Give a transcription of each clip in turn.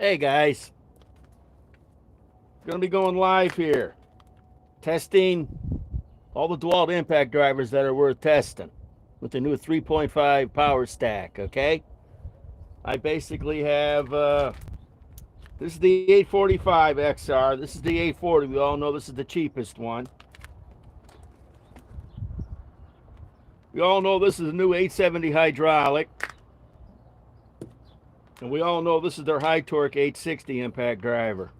Hey guys, gonna be going live here, testing all the DEWALT impact drivers that are worth testing with the new 3.5 power stack. Okay, I basically have this is the 845 XR. This is the 840. We all know this is the cheapest one. We all know this is the new 870 hydraulic, and we all know this is their high torque 860 impact driver.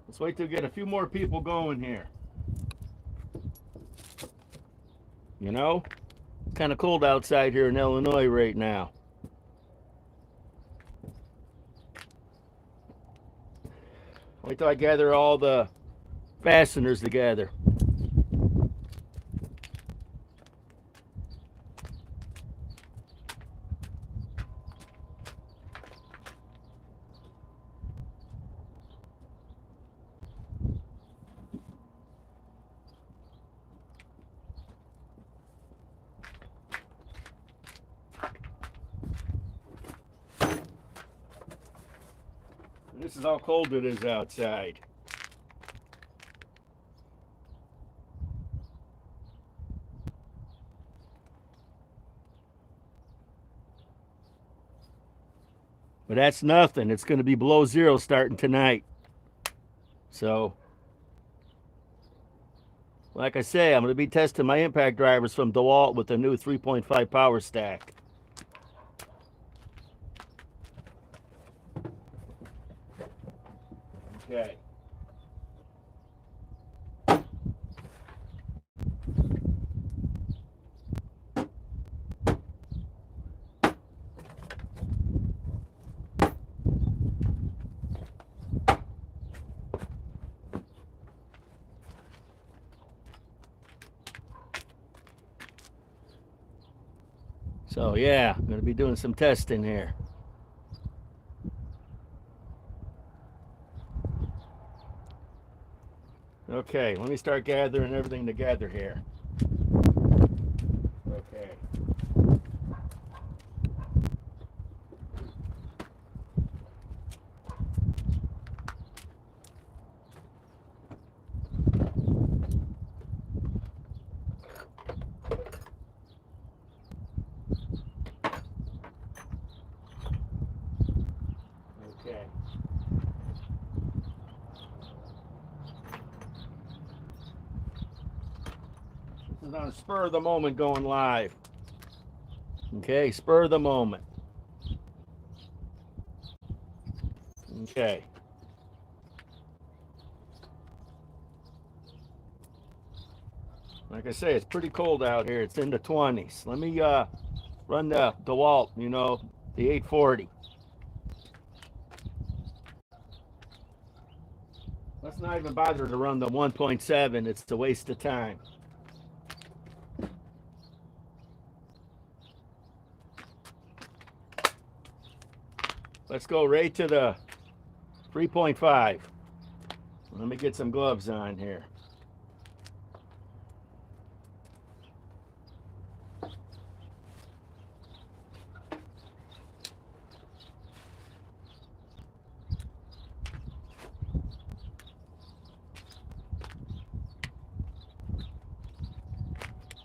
Let's wait till we get a few more people going here. You know, kind of cold outside here in Illinois right now. Wait till I gather all the fasteners together. This is how cold it is outside. But that's nothing. It's going to be below zero starting tonight. So, like I say, I'm going to be testing my impact drivers from DEWALT with the new 3.5 power stack. Okay. So yeah, I'm going to be doing some testing here. Okay, let me start gathering everything together here. Okay. Okay. This is on a spur of the moment going live. Okay, spur of the moment. Okay. Like I say, it's pretty cold out here. It's in the 20s. Let me run the DEWALT, you know, the 840. Let's not even bother to run the 1.7. It's a waste of time. Let's go right to the 3.5. Let me get some gloves on here.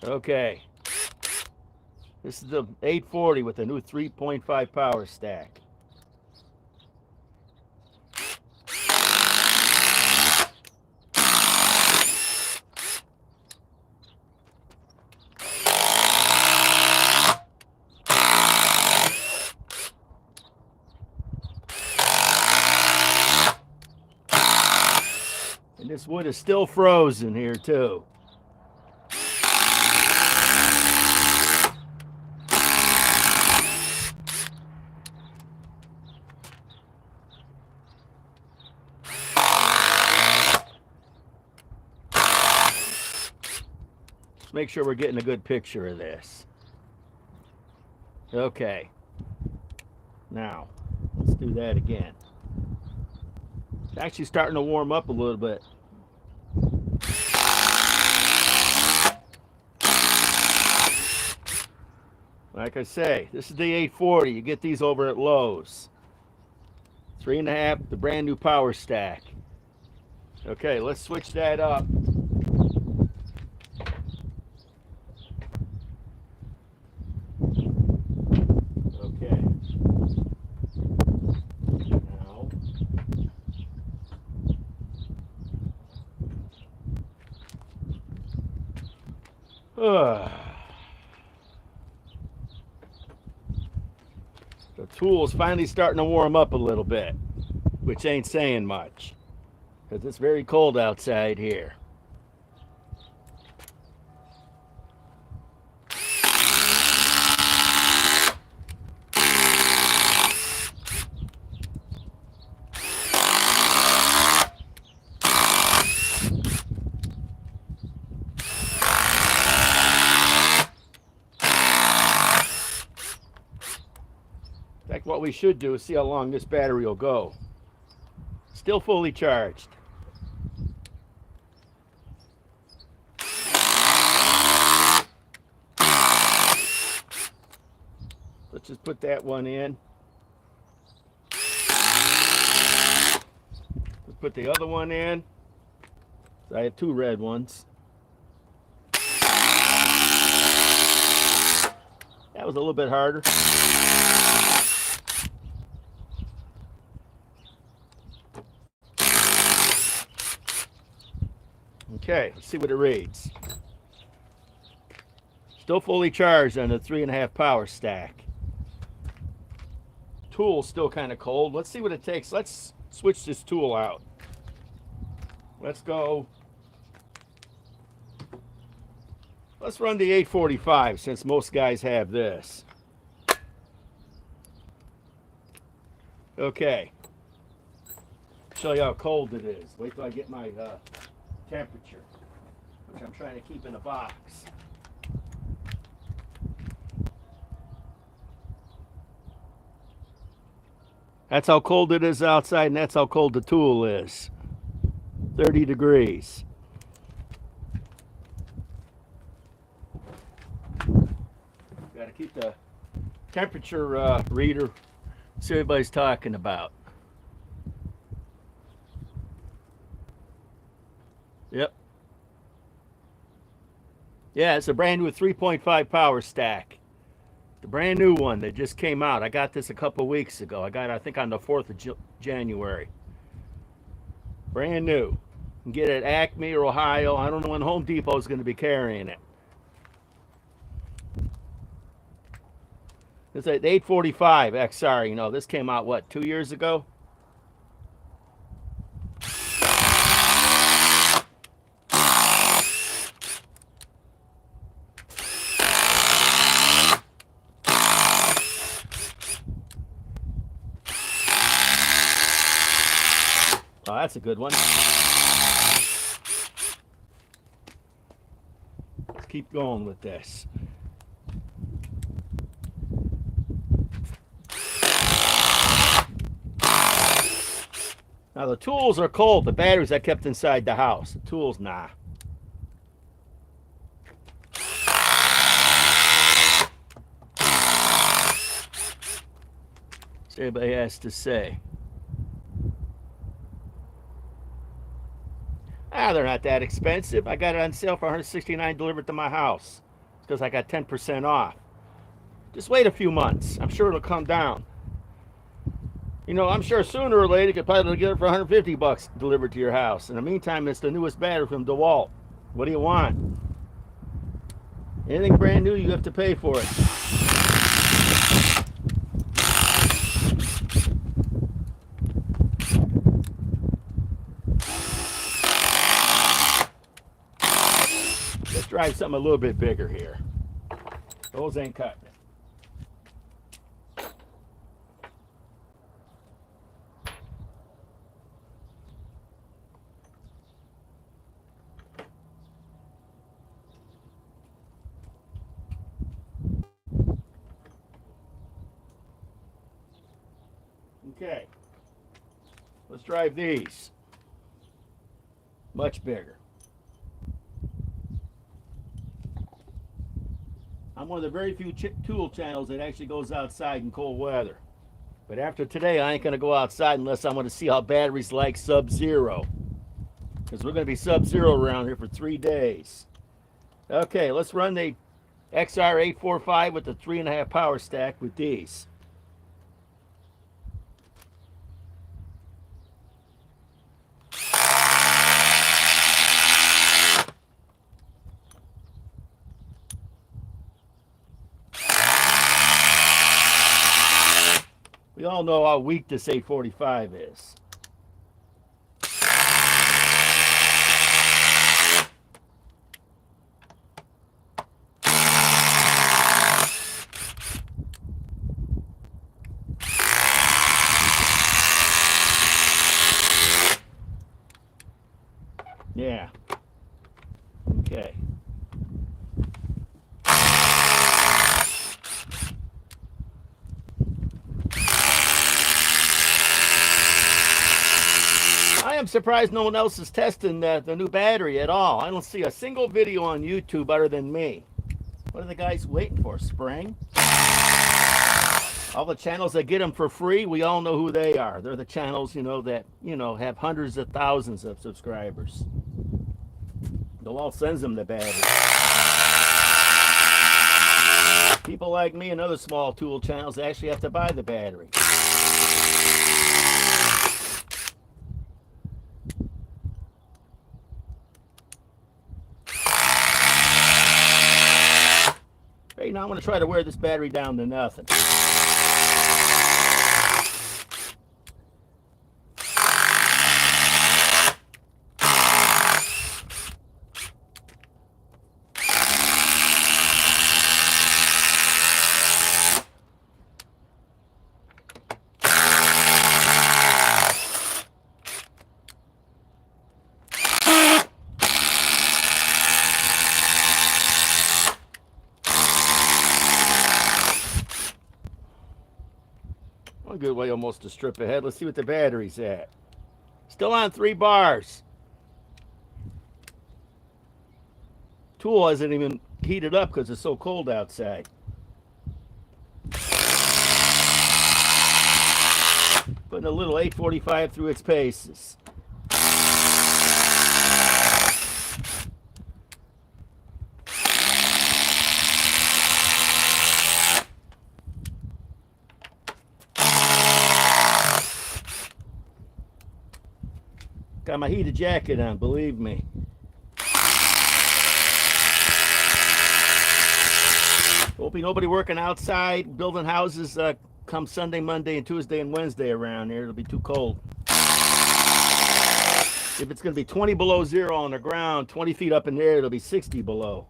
Okay. This is the 840 with the new 3.5 power stack. And this wood is still frozen here too. Let's make sure we're getting a good picture of this. Okay. Now, let's do that again. It's actually starting to warm up a little bit. Like I say, this is the 840. You get these over at Lowe's. 3.5, the brand new power stack. Okay, let's switch that up. Okay. Now. The tool's finally starting to warm up a little bit, which ain't saying much, because it's very cold outside here. In fact, what we should do is see how long this battery will go. Still fully charged. Let's just put that one in. Let's put the other one in. I have two red ones. That was a little bit harder. Okay, let's see what it reads. Still fully charged on the 3.5 power stack. Tool's still kind of cold. Let's see what it takes. Let's switch this tool out. Let's go. Let's run the 845 since most guys have this. Okay. Show you how cold it is. Wait till I get my temperature, which I'm trying to keep in a box. That's how cold it is outside, and that's how cold the tool is. 30 degrees. Got to keep the temperature reader. See what everybody's talking about. Yep. Yeah, it's a brand new 3.5 power stack. The brand new one that just came out. I got this a couple weeks ago. I got it, I think, on the 4th of January. Brand new. You can get it at Acme or Ohio. I don't know when Home Depot is going to be carrying it. It's at 845. Sorry, this came out, what, 2 years ago? Oh, that's a good one. Let's keep going with this. Now the tools are cold. The batteries I kept inside the house. The tools, nah. So everybody has to say. They're not that expensive. I got it on sale for $169 delivered to my house. It's because I got 10% off. Just wait a few months. I'm sure it'll come down. I'm sure sooner or later you could probably get it for 150 bucks delivered to your house. In the meantime, it's the newest battery from DEWALT. What do you want? Anything brand new, you have to pay for it. Let's try something a little bit bigger here. Those ain't cutting it. Okay, let's drive these. Much bigger. I'm one of the very few tool channels that actually goes outside in cold weather. But after today, I ain't going to go outside unless I want to see how batteries like sub-zero. Because we're going to be sub-zero around here for 3 days. Okay, let's run the XR845 with the 3.5 power stack with these. We all know how weak this 845 is. Yeah. Okay. I am surprised no one else is testing the new battery at all. I don't see a single video on YouTube other than me. What are the guys waiting for? Spring? All the channels that get them for free, we all know who they are. They're the channels, that, have hundreds of thousands of subscribers. DEWALT sends them the battery. People like me and other small tool channels actually have to buy the battery. Right now I'm going to try to wear this battery down to nothing. A good way almost to strip ahead. Let's see what the battery's at. Still on 3 bars. Tool hasn't even heated up because it's so cold outside. Putting a little 845 through its paces. Got my heated jacket on, believe me. Won't be nobody working outside, building houses come Sunday, Monday, and Tuesday and Wednesday around here. It'll be too cold. If it's going to be 20 below zero on the ground, 20 feet up in the air, it'll be 60 below.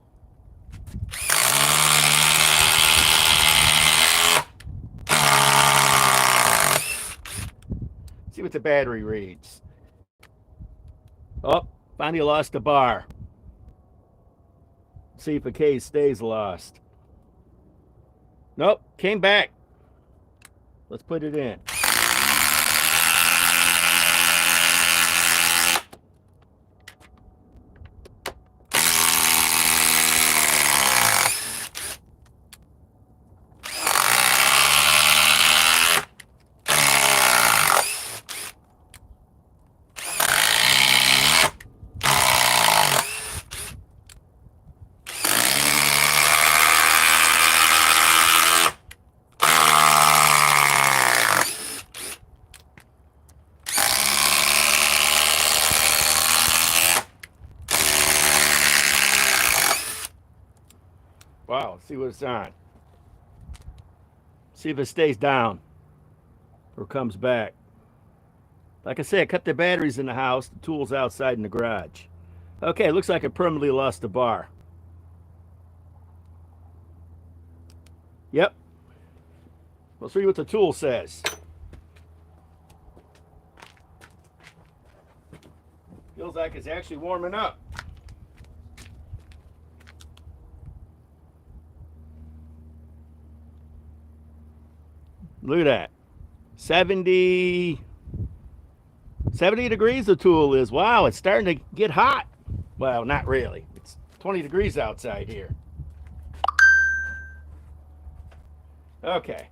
See what the battery reads. Oh, finally lost the bar. See if the case stays lost. Nope, came back. Let's put it in. Wow, let's see what it's on. See if it stays down or comes back. Like I said, I cut the batteries in the house, the tools outside in the garage. Okay, looks like I permanently lost the bar. Yep. We'll see what the tool says. Feels like it's actually warming up. Look at that. 70 degrees the tool is. Wow, it's starting to get hot. Well, not really. It's 20 degrees outside here. Okay.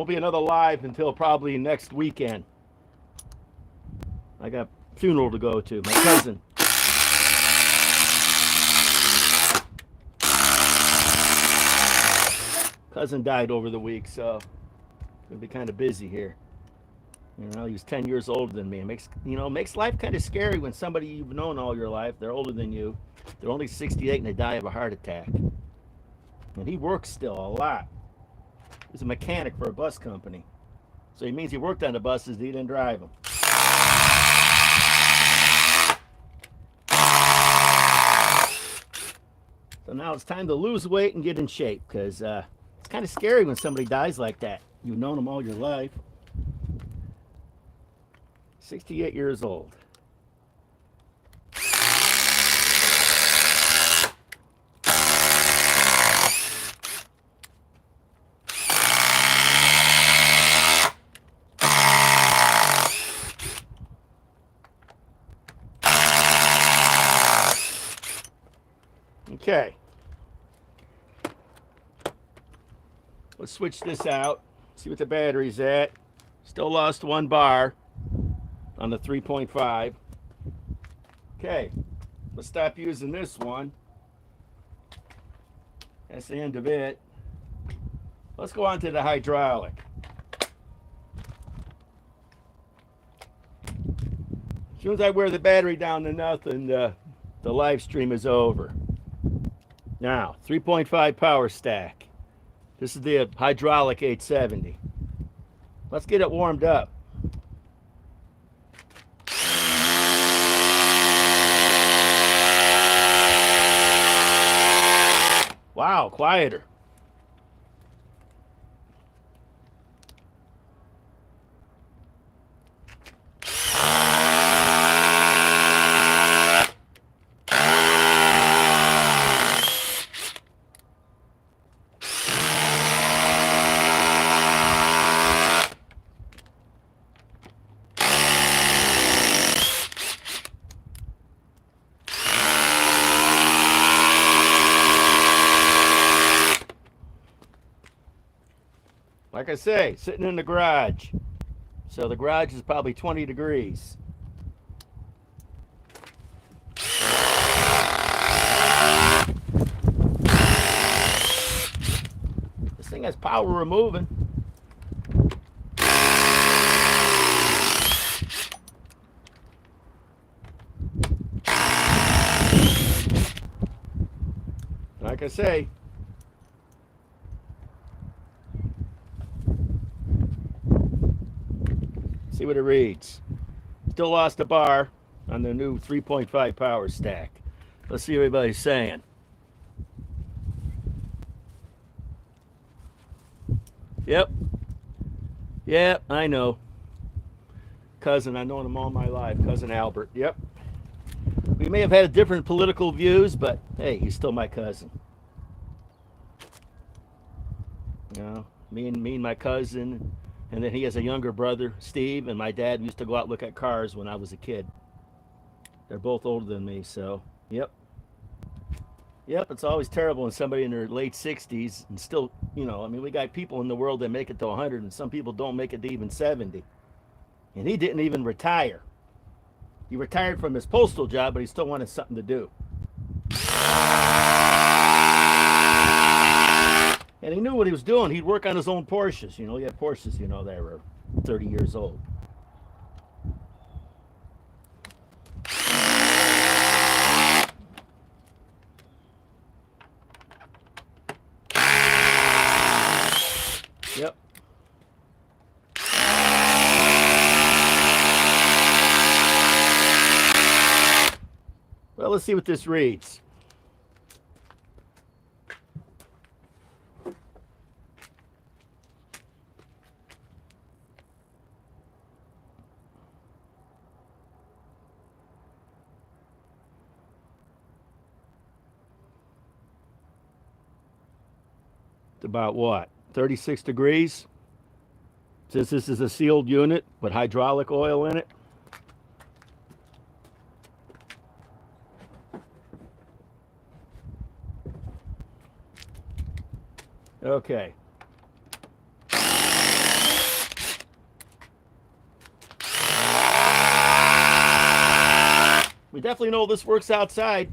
won't be another live until probably next weekend. I got a funeral to go to. My cousin. Cousin died over the week, so it'll be kind of busy here. You know, he was 10 years older than me. It makes life kind of scary when somebody you've known all your life, they're older than you, they're only 68 and they die of a heart attack. And he works still a lot. He's a mechanic for a bus company. So he means he worked on the buses, he didn't drive them. So now it's time to lose weight and get in shape, because it's kind of scary when somebody dies like that. You've known them all your life. 68 years old. Okay. Let's switch this out. See what the battery's at. Still lost 1 bar on the 3.5. Okay. Let's stop using this one. That's the end of it. Let's go on to the hydraulic. As soon as I wear the battery down to nothing, the live stream is over. Now, 3.5 power stack. This is the hydraulic 870. Let's get it warmed up. Wow, quieter. Like I say, sitting in the garage. So the garage is probably 20 degrees. This thing has power removing. Like I say, see what it reads. Still lost a bar on the new 3.5 power stack. Let's see what everybody's saying. Yep. Yep, I know. Cousin, I've known him all my life. Cousin Albert. Yep. We may have had different political views, but hey, he's still my cousin. You know, me and my cousin. And then he has a younger brother, Steve, and my dad used to go out and look at cars when I was a kid. They're both older than me, so, yep. Yep, it's always terrible when somebody in their late 60s and still, you know, I mean, we got people in the world that make it to 100, and some people don't make it to even 70. And he didn't even retire. He retired from his postal job, but he still wanted something to do. And he knew what he was doing. He'd work on his own Porsches. You know, he had Porsches, you know, that were 30 years old. Yep. Well, let's see what this reads. About what, 36 degrees, since this is a sealed unit with hydraulic oil in it. Okay. We definitely know this works outside.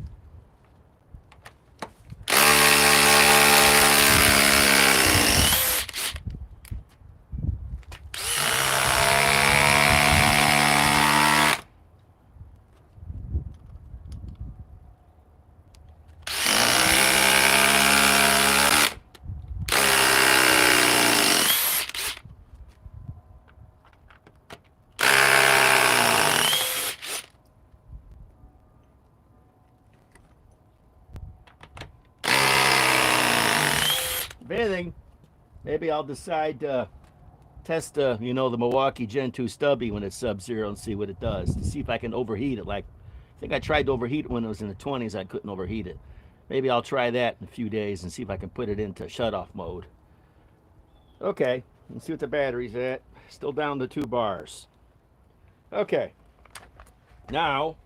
If anything, maybe I'll decide to test the Milwaukee Gen 2 stubby when it's sub-zero and see what it does, to see if I can overheat it. Like, I think I tried to overheat it when it was in the 20s. I couldn't overheat it. Maybe I'll try that in a few days and see if I can put it into shut-off mode. Okay, let's see what the battery's at. Still down to 2 bars. Okay, now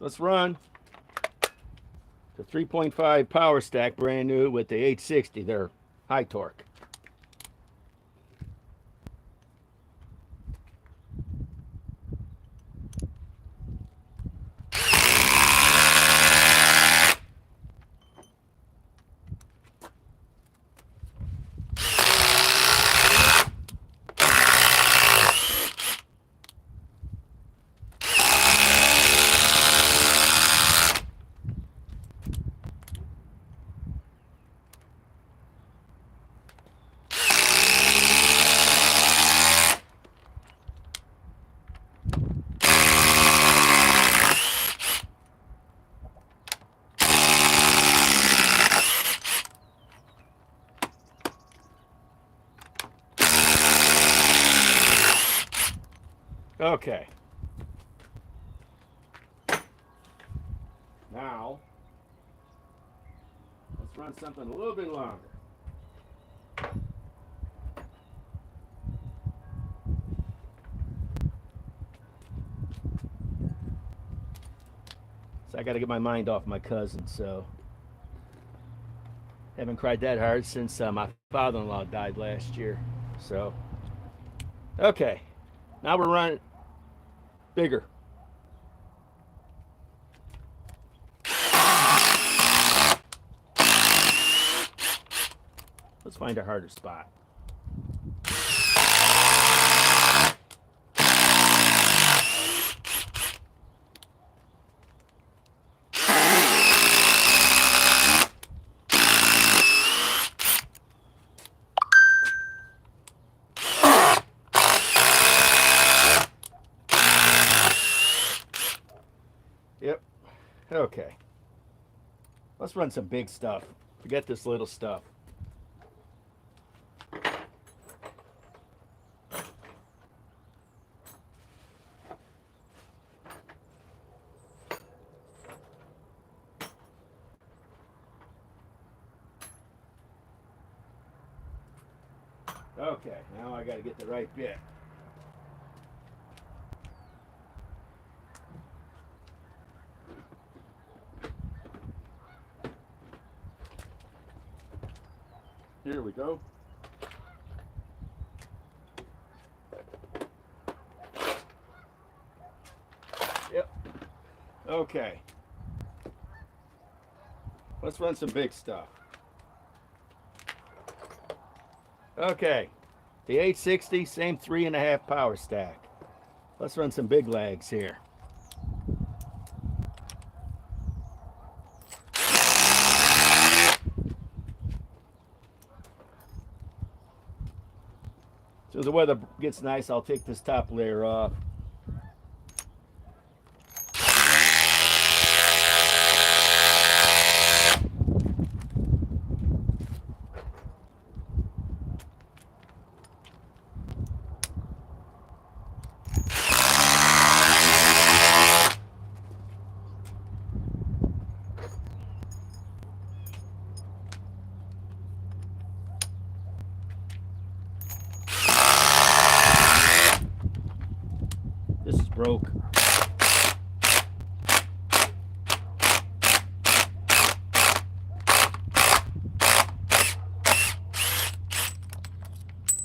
let's run the 3.5 power stack, brand new, with the 860. They're high torque. Okay. Now, let's run something a little bit longer. So I got to get my mind off my cousin, so haven't cried that hard since my father-in-law died last year. So, okay. Now we're running bigger. Let's find a harder spot. Yep. Okay. Let's run some big stuff. Forget this little stuff. Okay, now I got to get the right bit. Here we go. Yep. Okay. Let's run some big stuff. Okay. The 860, same 3.5 power stack. Let's run some big legs here. So the weather gets nice, I'll take this top layer off. This is broke.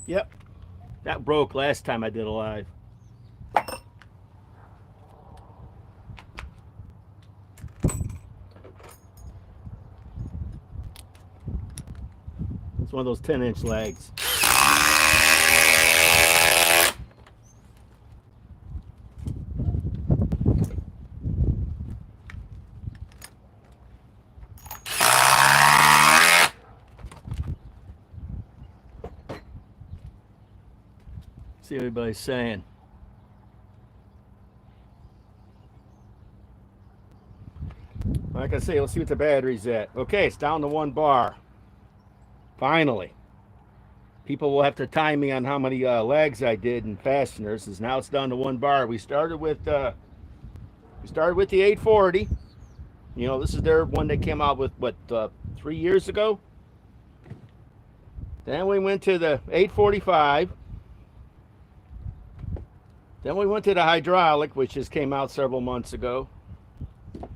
Yep, that broke last time I did a live. It's one of those 10-inch legs. See what everybody's saying. Like I say, let's see what the battery's at. Okay, it's down to 1 bar. Finally. People will have to time me on how many legs I did in fasteners, as now it's down to 1 bar. We started with the 840. You know, this is their one they came out with, what, 3 years ago? Then we went to the 845. Then we went to the hydraulic, which just came out several months ago.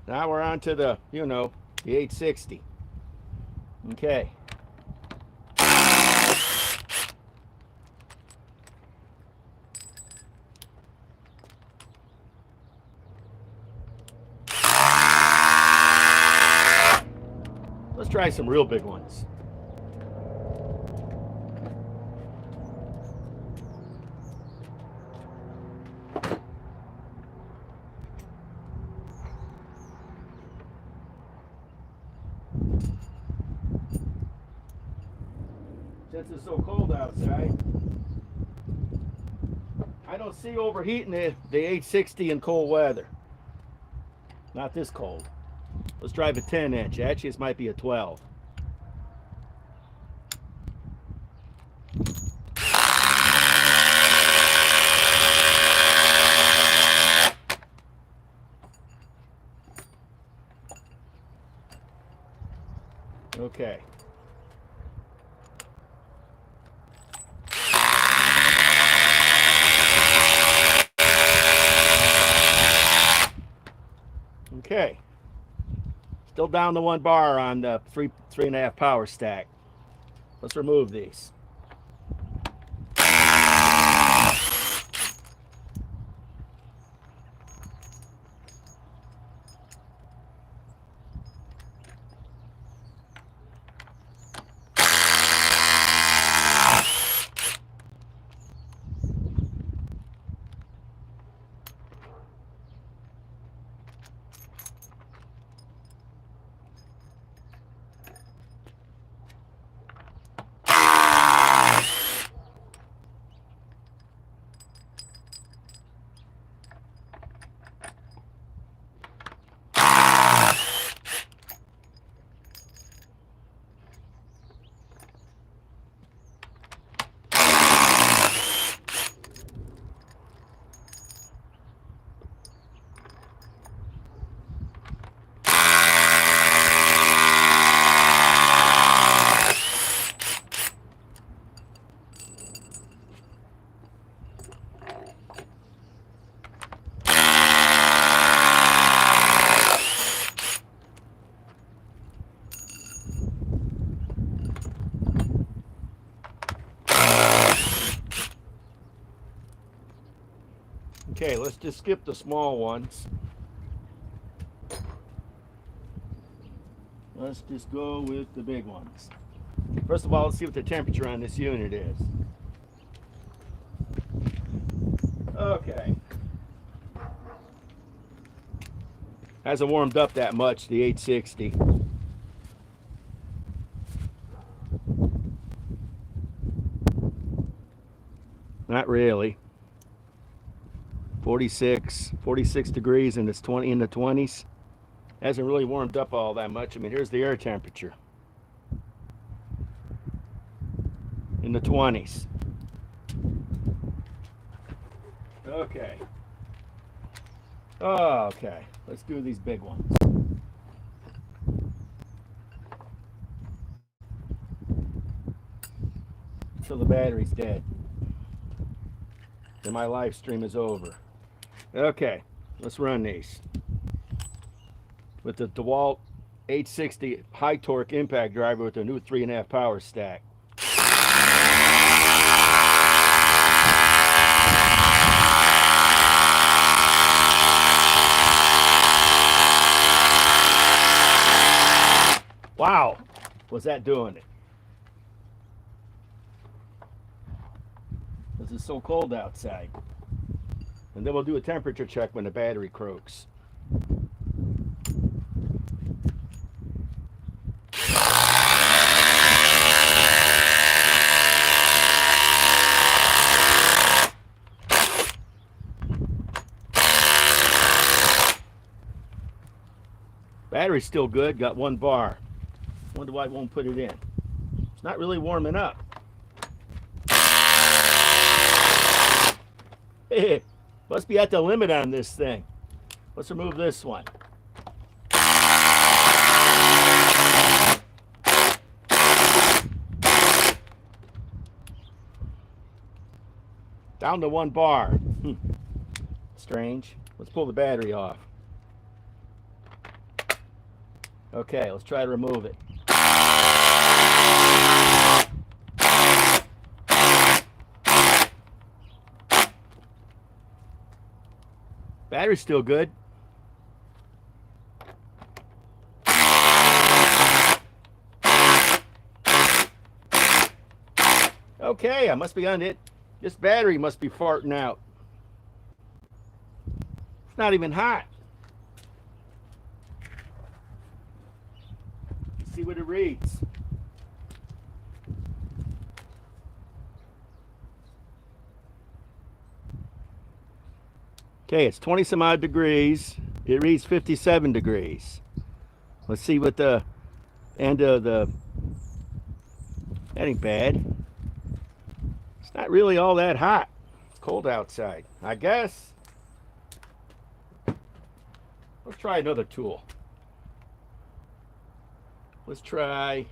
Now we're on to the, you know, the 860. Okay. Let's try some real big ones. Since it's so cold outside, I don't see overheating the 860 in cold weather. Not this cold. Let's drive a 10-inch. Actually, this might be a 12. Okay. Okay. Still down to 1 bar on the 3.5 power stack. Let's remove these. Okay, let's just skip the small ones. Let's just go with the big ones. First of all, let's see what the temperature on this unit is. Okay. Hasn't warmed up that much, the 860. Not really. 46 degrees, and it's in the 20s. Hasn't really warmed up all that much. I mean, here's the air temperature. In the 20s. Okay. Okay, let's do these big ones. Until the battery's dead. Then my live stream is over. Okay, let's run these. With the DEWALT 860 high torque impact driver with the new 3.5 power stack. Wow, was that doing it? Because it's so cold outside. And then we'll do a temperature check when the battery croaks. Battery's still good, got 1 bar. Wonder why it won't put it in. It's not really warming up. Must be at the limit on this thing. Let's remove this one. Down to 1 bar. Strange. Let's pull the battery off. Okay, let's try to remove it. Battery's still good. Okay, I must be on it. This battery must be farting out. It's not even hot. Let's see what it reads. Okay, it's 20 some odd degrees. It reads 57 degrees. Let's see what the end of the... That ain't bad. It's not really all that hot. It's cold outside, I guess. Let's try another tool. Let's try...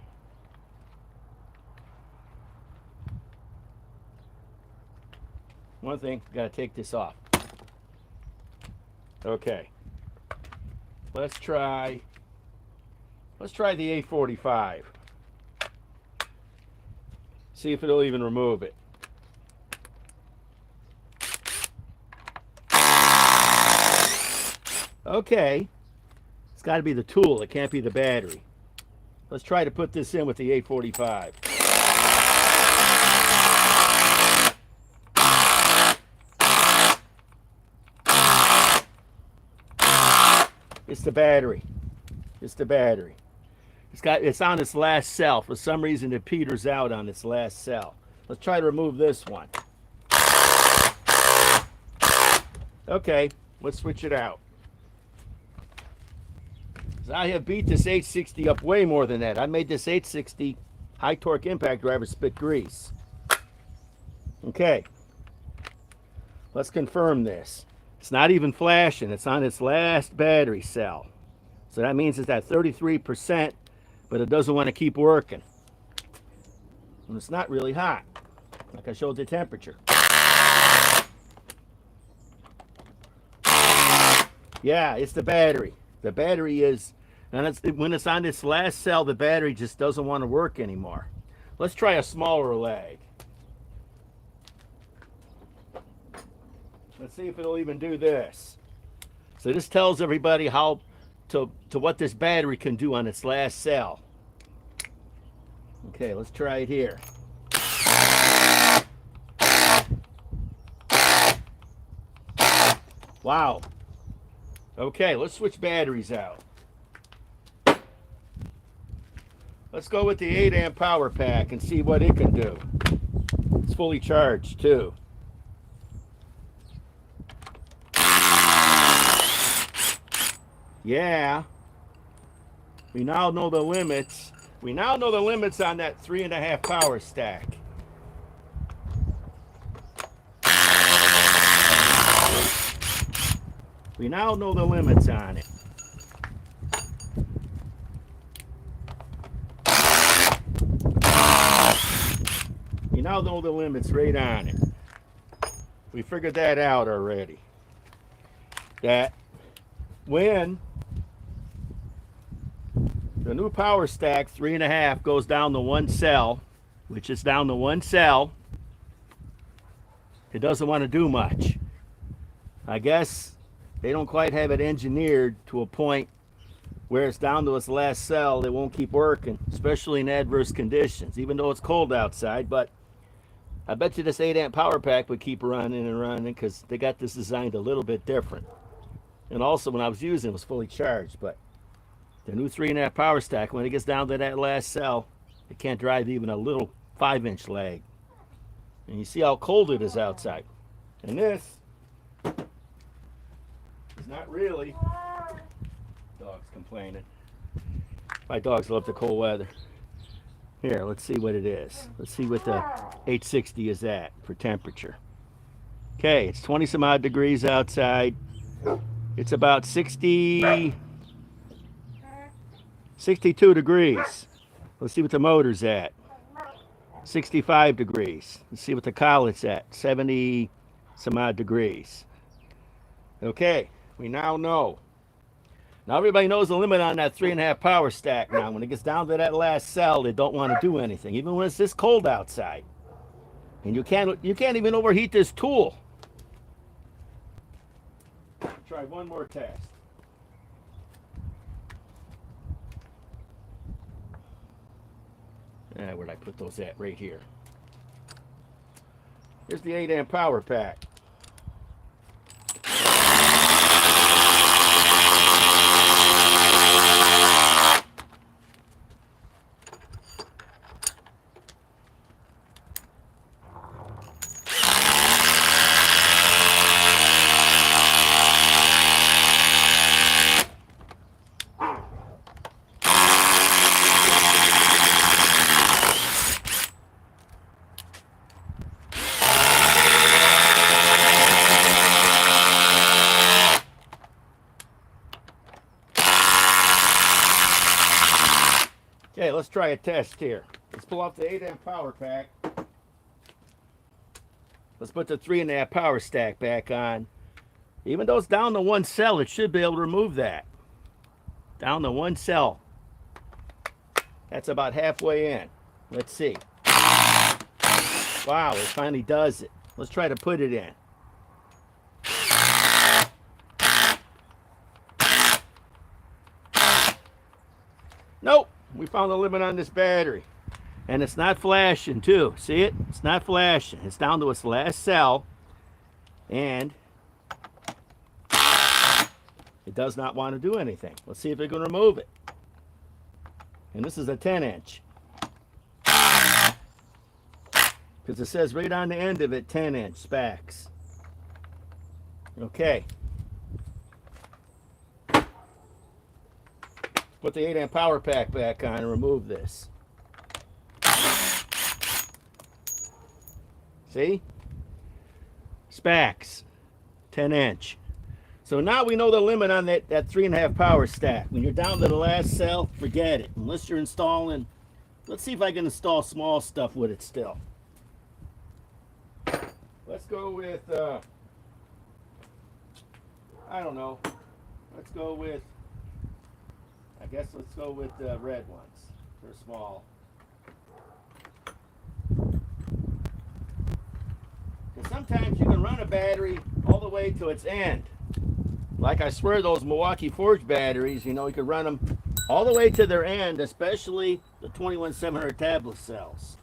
One thing, gotta take this off. Okay. Let's try the A45. See if it'll even remove it. Okay. It's got to be the tool. It can't be the battery. Let's try to put this in with the A45. It's the battery. It's the battery. It's on its last cell. For some reason it peters out on its last cell. Let's try to remove this one. Okay, let's switch it out. I have beat this 860 up way more than that. I made this 860 high torque impact driver spit grease. Okay. Let's confirm this. It's not even flashing. It's on its last battery cell. So that means it's at 33%, but it doesn't want to keep working. And it's not really hot, like I showed the temperature. Yeah, it's the battery. The battery is, and when it's on its last cell, the battery just doesn't want to work anymore. Let's try a smaller lag. Let's see if it'll even do this. So this tells everybody how to what this battery can do on its last cell. Okay, let's try it here. Wow. Okay, let's switch batteries out. Let's go with the 8 amp power pack and see what it can do. It's fully charged too. Yeah. We now know the limits. We now know the limits on that 3.5 power stack. We now know the limits on it. We now know the limits right on it. We figured that out already. That when the new power stack 3.5 goes down to 1 cell, which is down to 1 cell, it doesn't want to do much. I guess they don't quite have it engineered to a point where it's down to its last cell, it won't keep working, especially in adverse conditions, even though it's cold outside. But I bet you this 8 amp power pack would keep running and running because they got this designed a little bit different. And also when I was using it, it was fully charged. But the new 3.5 power stack, when it gets down to that last cell, it can't drive even a little 5-inch lag. And you see how cold it is outside. And this is not really, dog's complaining. My dogs love the cold weather. Here, let's see what it is. Let's see what the 860 is at for temperature. Okay, it's 20 some odd degrees outside. It's about 62 degrees. Let's see what the motor's at. 65 degrees. Let's see what the collet's at. 70 some odd degrees. Okay, we now know. Now everybody knows the limit on that 3.5 power stack now. When it gets down to that last cell, they don't want to do anything, even when it's this cold outside. And you can't even overheat this tool. Try one more test. Where'd I put those at? Right here. Here's the 8 amp power pack. Okay, let's try a test here. Let's pull off the 8 amp power pack. Let's put the 3.5 power stack back on. Even though it's down to 1 cell, it should be able to remove that. Down to 1 cell. That's about halfway in. Let's see. Wow, it finally does it. Let's try to put it in. Nope. We found the limit on this battery. And it's not flashing too. See it? It's not flashing. It's down to its last cell. And it does not want to do anything. Let's see if it can remove it. And this is a 10-inch. Because it says right on the end of it, 10-inch specs. Okay. Put the 8 amp power pack back on and remove this. See? Specs. 10-inch. So now we know the limit on that 3.5 power stack. When you're down to the last cell, forget it. Unless you're installing, let's see if I can install small stuff with it still. Let's go with, I don't know. Let's go with, I guess let's go with the red ones. They're small. Because sometimes you can run a battery all the way to its end. Like I swear those Milwaukee Forge batteries, you know, you can run them all the way to their end, especially the 21700 tablet cells.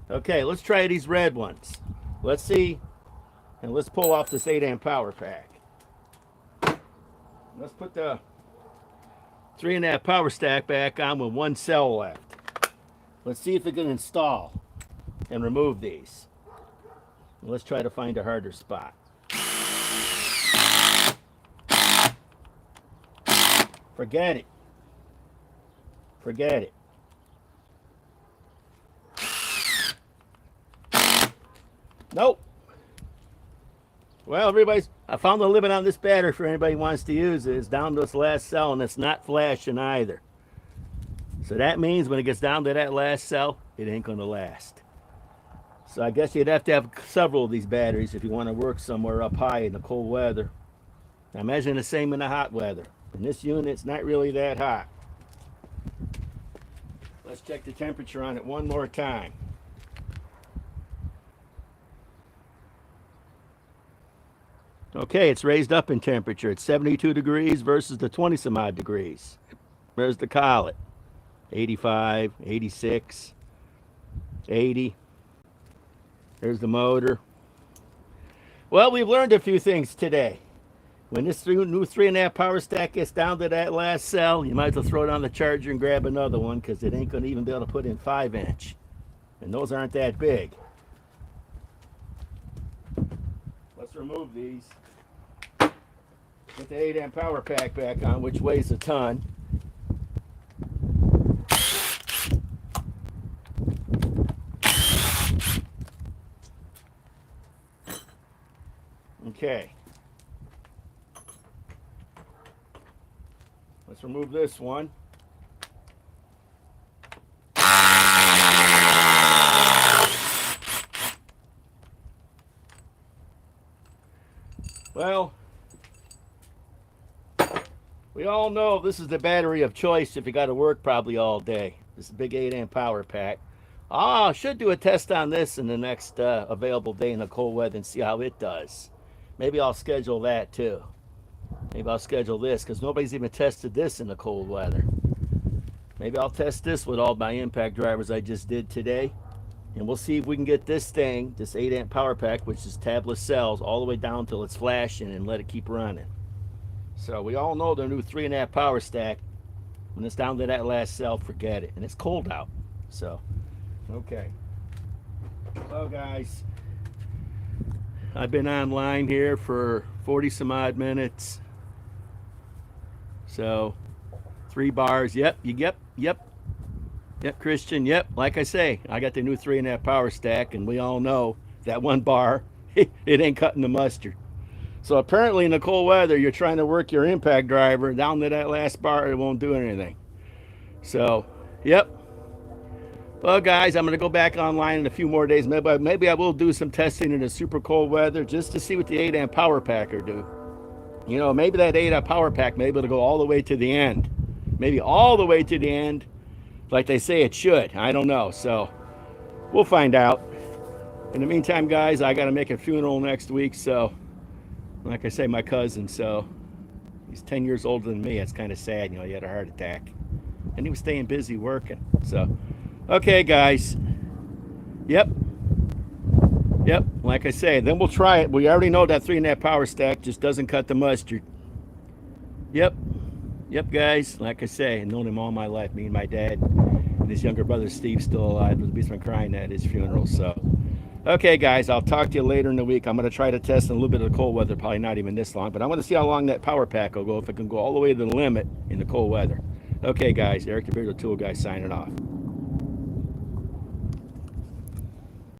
Okay, let's try these red ones. Let's see, and let's pull off this 8 amp power pack. Let's put the 3.5 power stack back on with 1 cell left. Let's see if it can install and remove these. Let's try to find a harder spot. Forget it. Forget it. Nope. Well, I found the limit on this battery for anybody who wants to use it. It's down to its last cell, and it's not flashing either. So that means when it gets down to that last cell, it ain't going to last. So I guess you'd have to have several of these batteries if you want to work somewhere up high in the cold weather. I imagine the same in the hot weather. And this unit's not really that hot. Let's check the temperature on it one more time. Okay, it's raised up in temperature. It's 72 degrees versus the 20 some odd degrees. There's the collet. 85, 86, 80. There's the motor. Well, we've learned a few things today. When this new 3.5 power stack gets down to that last cell, you might as well throw it on the charger and grab another one, because it ain't going to even be able to put in 5-inch. And those aren't that big. Let's remove these. Put the 8-amp power pack back on, which weighs a ton. Okay. Let's remove this one. Well, we all know this is the battery of choice if you got to work probably all day. This is a big 8-amp power pack. I should do a test on this in the next available day in the cold weather and see how it does. Maybe I'll schedule that too. Maybe I'll schedule this, because nobody's even tested this in the cold weather. Maybe I'll test this with all my impact drivers I just did today. And we'll see if we can get this thing, this 8-amp power pack, which is tabless cells, all the way down till it's flashing and let it keep running. So we all know the new 3.5 power stack, when it's down to that last cell, forget it. And it's cold out. So, okay. Well, guys, I've been online here for 40 some odd minutes. So 3 bars. Yep, Christian. Yep, like I say, I got the new 3.5 power stack, and we all know that 1 bar, it ain't cutting the mustard. So apparently in the cold weather, you're trying to work your impact driver down to that last bar, it won't do anything. So, yep. Well, guys, I'm going to go back online in a few more days. Maybe I will do some testing in the super cold weather just to see what the 8-amp power pack will do. You know, maybe that 8-amp power pack may be able to go all the way to the end. Maybe all the way to the end, like they say it should. I don't know. So we'll find out. In the meantime, guys, I got to make a funeral next week. So, like I say, my cousin, so he's 10 years older than me. It's kind of sad. You know, he had a heart attack. And he was staying busy working. So, okay, guys. Yep. Like I say, then we'll try it. We already know that 3.5 power stack just doesn't cut the mustard. Yep, guys. Like I say, I've known him all my life. Me and my dad and his younger brother Steve still alive. He's been crying at his funeral. So, okay, guys, I'll talk to you later in the week. I'm going to try to test in a little bit of the cold weather. Probably not even this long, but I want to see how long that power pack will go. If it can go all the way to the limit in the cold weather. Okay, guys. Eric the Bearded Tool Guy signing off.